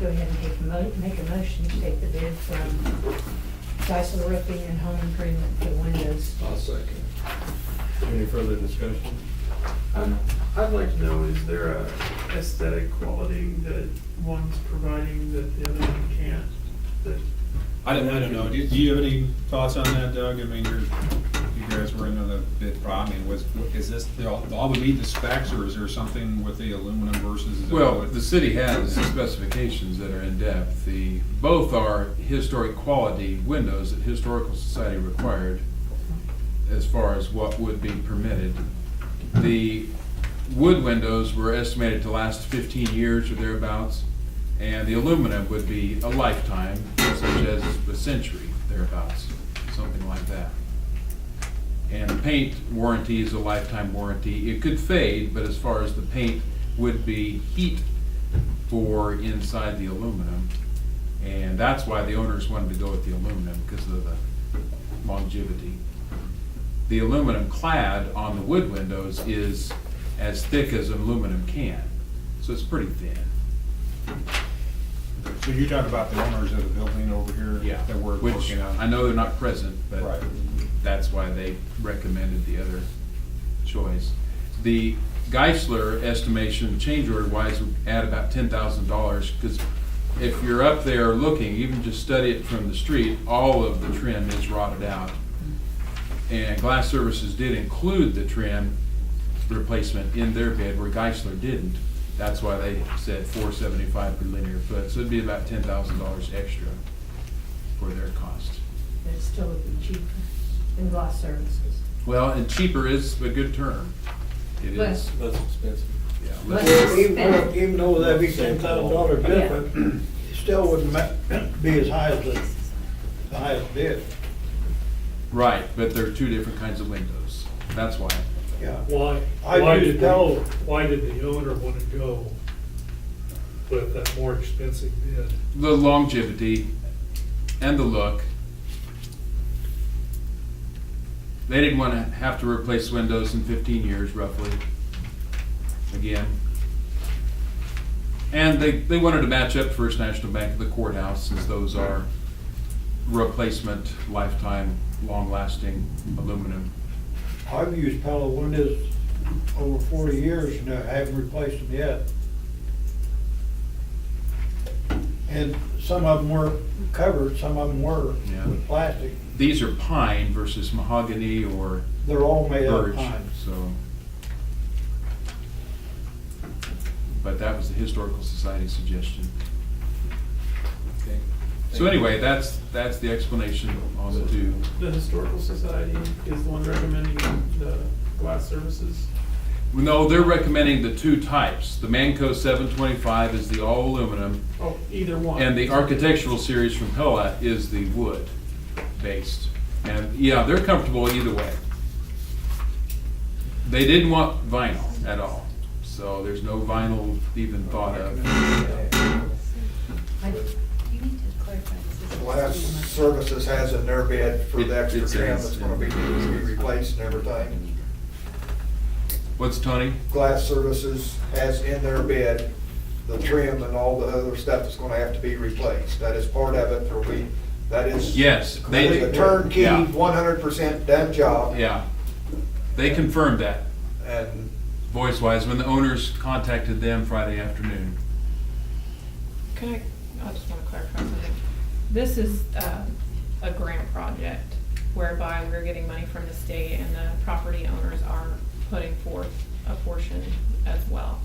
go ahead and make a motion to take the bid from Geisler Roofing and Home Improvement for windows. I'll second. Any further discussion? I'd like to know, is there a aesthetic quality that one's providing that the other one can't? That I don't know. Do you have any thoughts on that, Doug? I mean, you guys were into the bid problem. I mean, is this, they all would meet the specs, or is there something with the aluminum versus? is that Well, what- the city has specifications that are in depth. Both are historic quality windows that Historical Society required as far as what would be permitted. The wood windows were estimated to last 15 years or thereabouts, and the aluminum would be a lifetime, such as a century thereabouts, something like that. And the paint warranty is a lifetime warranty. It could fade, but as far as the paint would be heat for inside the aluminum. And that's why the owners wanted to go with the aluminum, because of the longevity. The aluminum clad on the wood windows is as thick as an aluminum can, so it's pretty thin. So you're talking about the owners of the building over here? That we're Which working on? I know they're not present, but Right. that's why they recommended the other choice. The Geisler estimation, change order wise, would add about $10,000, because if you're up there looking, even just study it from the street, all of the trim is rotted out. And Glass Services did include the trim replacement in their bid, where Geisler didn't. That's why they said $475 per linear foot, so it'd be about $10,000 extra for their cost. It still would be cheaper than Glass Services. Well, and cheaper is a good term. It Less. is. Less expensive. Yeah, Less less- expensive. Even though that'd be $10,000 Yeah. different, it still wouldn't be as high as the highest bid. Right, but there are two different kinds of windows. That's why. Yeah. Why, I why used did Pella. why did the owner want to go with that more expensive bid? The longevity and the look. They didn't want to have to replace windows in 15 years roughly, again. And they wanted to match up First National Bank of the courthouse, since those are replacement, lifetime, long-lasting aluminum. I've used Pella windows over 40 years and I haven't replaced them yet. And some of them were covered, some of them were Yeah. with plastic. These are pine versus mahogany or They're all made out of birch, pine. so. But that was the Historical Society suggestion. Okay. So anyway, that's the explanation on the two. the Historical Society is the one recommending the Glass Services? No, they're recommending the two types. The Manco 725 is the all aluminum, Oh, either one. and the architectural series from Pella is the wood based. And yeah, they're comfortable either way. They didn't want vinyl at all, so there's no vinyl even thought of. I- You need to clarify this. Glass Services has in their bid for the It extra trim says, that's gonna be, needs to be replaced and everything. What's Tony? Glass Services has in their bid the trim and all the other stuff that's gonna have to be replaced. That is part of it, that is. Yes, That is a turnkey, yeah. 100% done job. Yeah, they confirmed that, And voice-wise, when the owners contacted them Friday afternoon. Can I just want to clarify something. This is a grant project whereby we're getting money from the state and the property owners are putting forth a portion as well.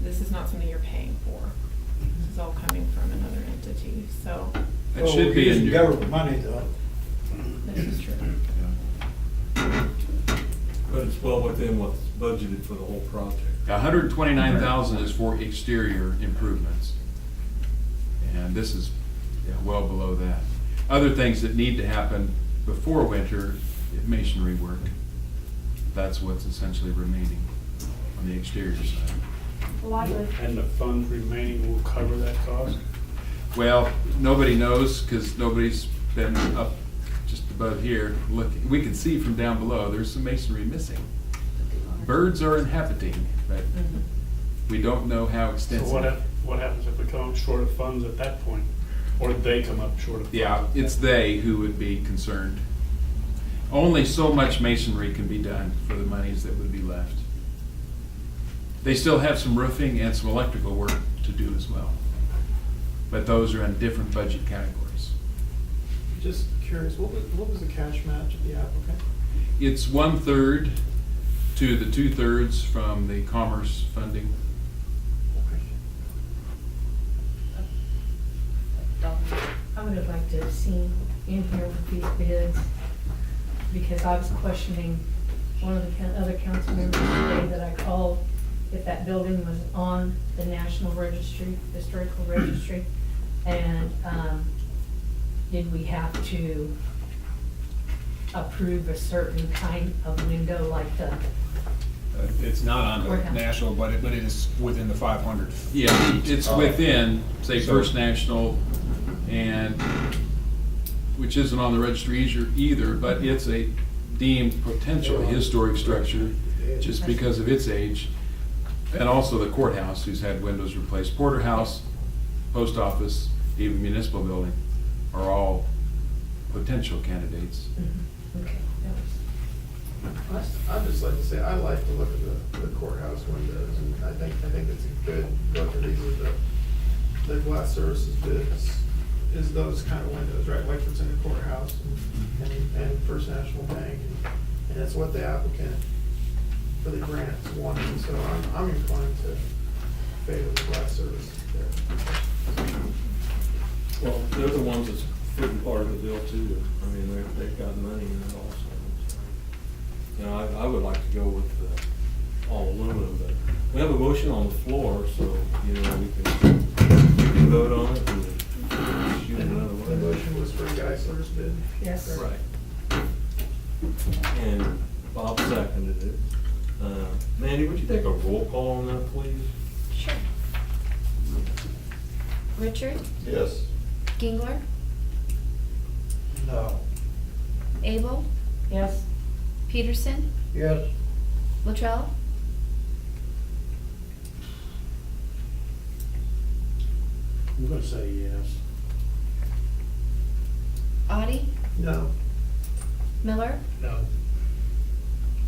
This is not something you're paying for. This is all coming from another entity, so It Well, should we're be in using your. government money though. this is true. But it's well within what's budgeted for the whole project. 129,000 is for exterior improvements. And this is well below that. Other things that need to happen before winter, masonry work. That's what's essentially remaining on the exterior side. And the funds remaining will cover that cost? Well, nobody knows, because nobody's been up just above here looking. We can see from down below, there's some masonry missing. Birds are inhabiting, but We don't know how So extensive. what happens if we come up short of funds at that point? Or did they come up short of funds? Yeah, it's they who would be concerned. Only so much masonry can be done for the monies that would be left. They still have some roofing and some electrical work to do as well. But those are in different budget categories. Just curious, what was the cash match of the applicant? It's 1/3 to the 2/3 from the commerce funding. I would have liked to have seen in here with these bids, because I was questioning one of the other council members today that I called, if that building was on the National Registry, Historical Registry, and, did we have to approve a certain kind of window like the, It's not on the Courthouse. national, but it is within the 500 feet. Yeah, it's of- within, say, So- First National, and, which isn't on the registry either, but it's a deemed potential historic structure just because of its age. And also the courthouse, who's had windows replaced. Porterhouse, post office, even municipal building are all potential candidates. okay, that was. I'd just like to say, I like to look at the courthouse windows, and I think it's a good look at these are the glass services bids is those kind of windows, right? Like what's in the courthouse and First National Bank, and that's what the applicant for the grants wanted, so I'm inclined to favor the glass services there. Well, they're the ones that's footing part of the bill too. I mean, they've got money in it also. So, you know, I would like to go with the all aluminum, but we have a motion on the floor, so, you know, we can vote on it and shoot another The one. motion was for Geisler's bid. Yes. Right. And Bob seconded it. Mandy, would you take a roll call on that, please? Sure. Richard, Yes. Gingler, No. Abel, Yes, Peterson, Yes. Latrell, I'm gonna say yes. Audie, No. Miller, No.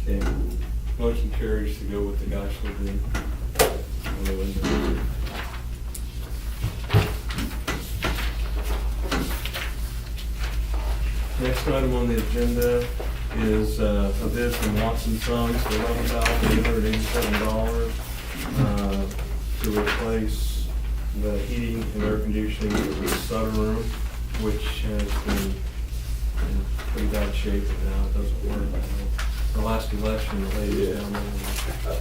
Okay, motion carries to go with the Geisler bid. On the window. Next item on the agenda is a bid from Watson Sons for $11,887 to replace the heating and air conditioning of the Sutter room, which has been in pretty bad shape now. It doesn't work. The last election, the ladies down there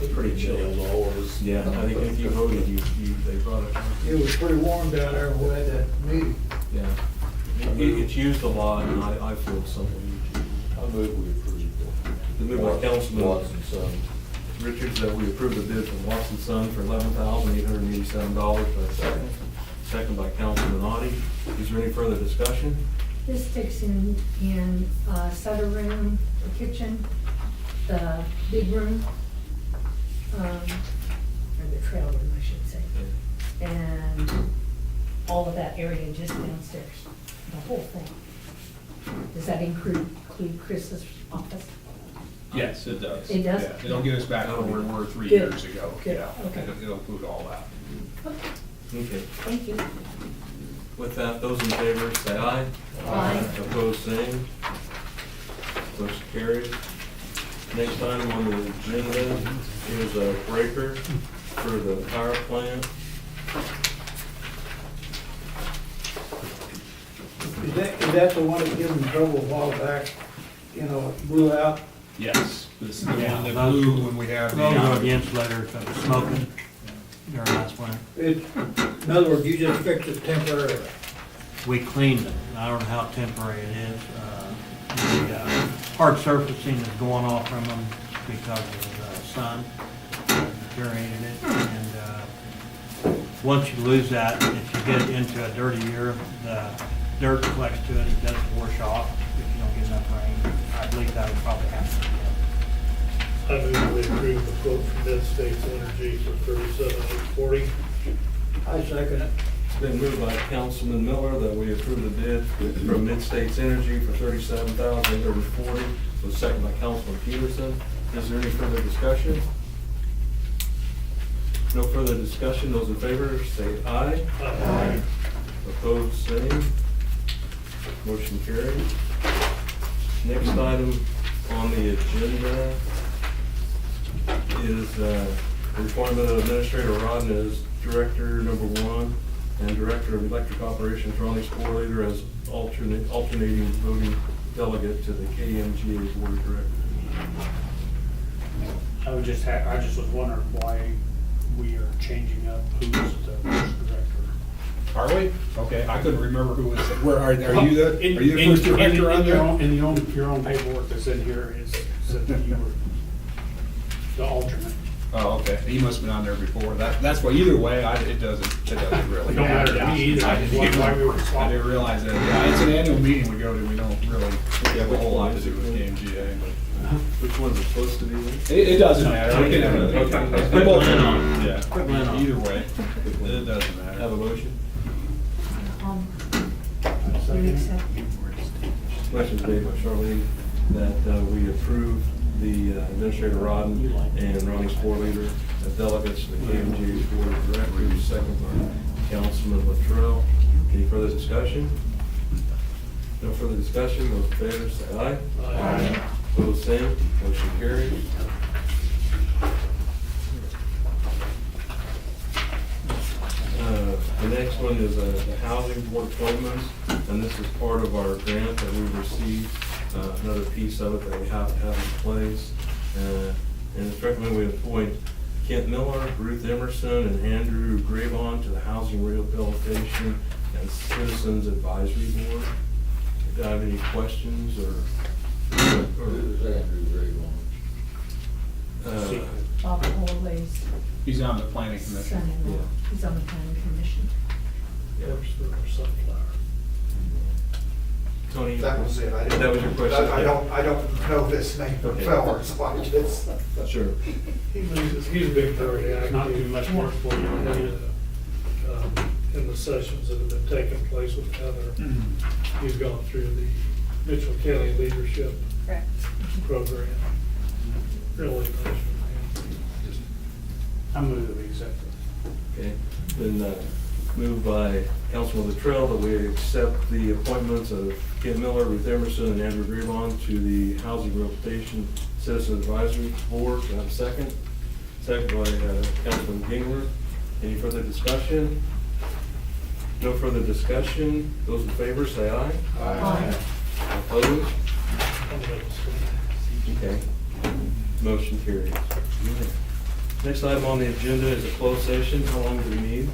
were pretty chilly. Yeah, I think if you voted, they brought it. It was pretty warm down there when we had that meeting. Yeah. It's used a lot, and I feel it's something we need to. I move we approve. The move by Councilman Watson Sons. Richards that we approve the bid from Watson Son for $11,887. Second. Second by Councilman Audie. Is there any further discussion? this sticks in Sutter room, the kitchen, the big room, or the trail room, I should say. And all of that area just downstairs, the whole thing. Does that include Chris's office? Yes, it does. It does? Yeah, it'll get us back to where we were 3 Good. years ago. Good. Yeah, Okay. It'll include all that. Okay. Thank you. With that, those in favor say aye. Aye. Opposed, same. Motion carries. Next item on the agenda is a breaker for the power plant. Is that the one that gave them trouble a while back? You know, it blew out? Yes, this is the Yeah, one that those- blew when we had the. Those are the insulators that was smoking during last winter. In other words, you just fixed it temporarily. We cleaned it. I don't know how temporary it is. The hard surfacing is going off from them because of the sun deteriorating it. And once you lose that, if you get into a dirty year, the dirt collects to it. It doesn't wash off if you don't get enough rain. I believe that would probably happen again. I move we approve the quote from Mid-States Energy for $37,840. I second it. It's been moved by Councilman Miller that we approve the bid from Mid-States Energy for $37,840. Was second by Councilman Peterson. Is there any further discussion? No further discussion. Those in favor say aye. Aye. Opposed, same. Motion carried. Next item on the agenda is the appointment of Administrator Rodden as Director number 1 and Director of Electric Operations Ronnie Sporlater as alternating voting delegate to the KMGA Board of Directors. I just was wondering why we are changing up who's the first director. Are we? Okay, I couldn't remember who was, where, are you the first In director on your there? own- In your own paperwork that's in here is, said that you were the alternate. Oh, okay, he must have been on there before, that's why, either way, it doesn't really It don't matter to me either. I I just wondered why we were swapping. didn't realize that, yeah, it's an annual meeting we go to, we don't really have a whole lot to do with KMGA, but. Which one's it supposed to be? It doesn't matter. We can have it. Okay. They both went on. Yeah. Quick win on. Either way, it doesn't matter. Have a motion? We accept. Motion's made by Charlene that we approve the Administrator Rodden and Ronnie Sporlater as delegates to the KMG Board of Directors, second by Councilman Luttrell. Any further discussion? No further discussion, those in favor say aye. Aye. Opposed, same, motion carried. The next one is the Housing Board appointments, and this is part of our grant that we received, another piece of it that we have to have in place. And it's recommended we appoint Kent Miller, Ruth Emerson, and Andrew Gravon to the Housing Rehabilitation and Citizens Advisory Board. Do you have any questions or? Bob Holloway's He's on the planning commission. son-in-law. He's on the planning commission. Works for Sunflower. Tony? That was it. I didn't- That was your question? I don't know this name of Okay. feller, so I just. Sure. He's been very active. Not too much work for you. In the sessions that have been taking place with Heather. He's gone through the Mitchell County Leadership Correct. Program. Really nice man. I move that we accept it. Okay, then moved by Councilman Luttrell that we accept the appointments of Kent Miller, Ruth Emerson, and Andrew Gravon to the Housing Rehabilitation Citizen Advisory Board. Do I have a second? Second by Councilman Gingler. Any further discussion? No further discussion. Those in favor say aye. Aye. Opposed? I'm gonna abstain. Okay. Motion carries. Next item on the agenda is a closed session. How long do we need?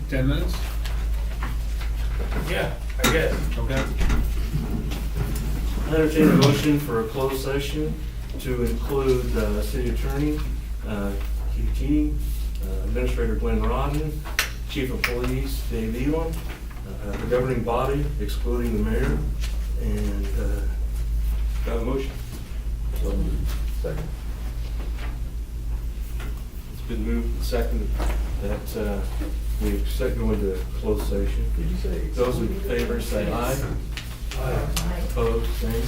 10 minutes? Yeah, I guess. Okay. I entertain a motion for a closed session to include City Attorney Keith Keeney, Administrator Glenn Rodden, Chief of Police Dave Elam, the governing body excluding the mayor, and got a motion? Second. It's been moved and seconded that we go into closed session. Did you say? Those in favor say aye. Aye. Opposed, same.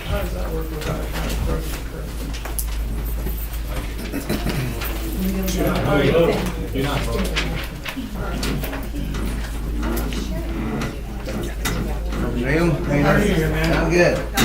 How does that work without a county president? You're not voting. Jim, How are you, man? I'm good.